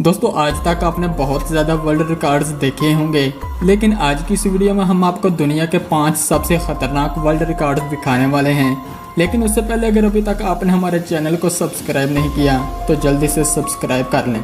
दोस्तों आज तक आपने बहुत ज़्यादा वर्ल्ड रिकॉर्ड्स देखे होंगे, लेकिन आज की इस वीडियो में हम आपको दुनिया के 5 सबसे खतरनाक वर्ल्ड रिकॉर्ड्स दिखाने वाले हैं। लेकिन उससे पहले अगर अभी तक आपने हमारे चैनल को सब्सक्राइब नहीं किया तो जल्दी से सब्सक्राइब कर लें।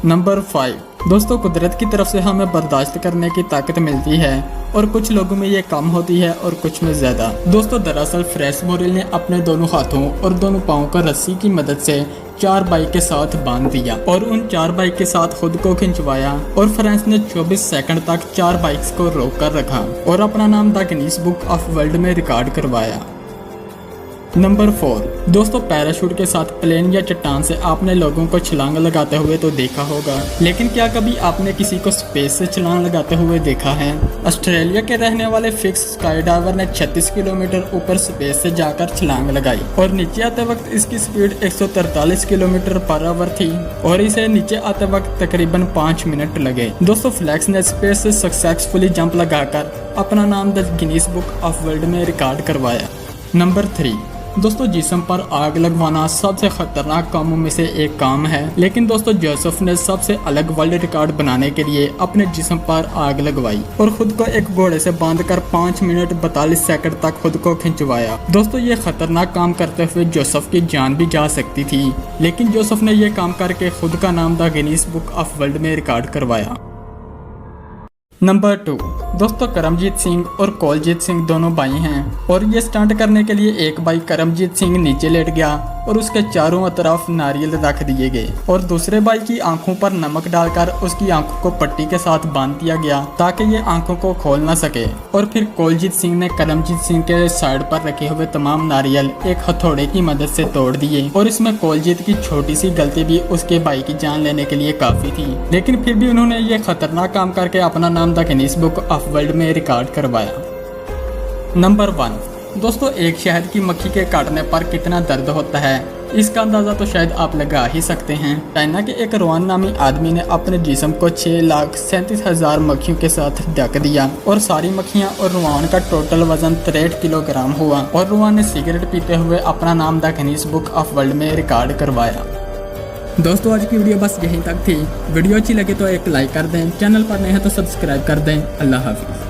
नंबर 5। दोस्तों कुदरत की तरफ से हमें बर्दाश्त करने की ताकत मिलती है और कुछ लोगों में ये कम होती है और कुछ में ज्यादा। दोस्तों दरअसल फ्रेस मोरेल ने अपने दोनों हाथों और दोनों पाँव को रस्सी की मदद से 4 बाइक के साथ बांध दिया और उन 4 बाइक के साथ खुद को खिंचवाया और फ्रांस ने 24 सेकंड तक 4 बाइक्स को रोक कर रखा और अपना नाम the Guinness book of world में रिकॉर्ड करवाया। नंबर 4। दोस्तों पैराशूट के साथ प्लेन या चट्टान से आपने लोगों को छलांग लगाते हुए तो देखा होगा, लेकिन क्या कभी आपने किसी को स्पेस से छलांग लगाते हुए देखा है? ऑस्ट्रेलिया के रहने वाले फिक्स स्काई डाइवर ने 36 किलोमीटर ऊपर स्पेस से जाकर छलांग लगाई और नीचे आते वक्त इसकी स्पीड 143 किलोमीटर पर आवर थी और इसे नीचे आते वक्त तकरीबन 5 मिनट लगे। दोस्तों फ्लैक्स ने स्पेस से सक्सेसफुली जंप लगाकर अपना नाम the Guinness book of world में रिकॉर्ड करवाया। नंबर 3। दोस्तों जिस्म पर आग लगवाना सबसे खतरनाक कामों में से एक काम है, लेकिन दोस्तों जोसेफ ने सबसे अलग वर्ल्ड रिकॉर्ड बनाने के लिए अपने जिस्म पर आग लगवाई और खुद को एक घोड़े से बांधकर 5 मिनट 42 सेकंड तक खुद को खिंचवाया। दोस्तों ये खतरनाक काम करते हुए जोसेफ की जान भी जा सकती थी, लेकिन जोसेफ ने यह काम करके खुद का नाम the Guinness book of world में रिकॉर्ड करवाया। नंबर 2। दोस्तों करमजीत सिंह और कौलजीत सिंह दोनों भाई हैं और ये स्टंट करने के लिए एक भाई करमजीत सिंह नीचे लेट गया और उसके चारों तरफ नारियल रख दिए गए और दूसरे भाई की आंखों पर नमक डालकर उसकी आंखों को पट्टी के साथ बांध दिया गया ताकि ये आंखों को खोल ना सके। और फिर कौलजीत सिंह ने करमजीत सिंह के साइड पर रखे हुए तमाम नारियल एक हथौड़े की मदद से तोड़ दिए और इसमें कौलजीत की छोटी सी गलती भी उसके भाई की जान लेने के लिए काफी थी, लेकिन फिर भी उन्होंने ये खतरनाक काम करके अपना नाम the Guinness book of world में रिकॉर्ड करवाया। नंबर 1। दोस्तों एक शहद की मक्खी के काटने पर कितना दर्द होता है, इसका अंदाजा तो शायद आप लगा ही सकते हैं। चाइना के एक रुआन नामी आदमी ने अपने जिस्म को 6,37,000 मक्खियों के साथ ढक दिया और सारी मक्खियां और रुआन का टोटल वजन 63 किलोग्राम हुआ और रुआन ने सिगरेट पीते हुए अपना नाम the Guinness book of world में रिकॉर्ड करवाया। दोस्तों आज की वीडियो बस यहीं तक थी। वीडियो अच्छी लगे तो एक लाइक कर दें, चैनल पर नए हैं तो सब्सक्राइब कर दें। अल्लाह हाफिज।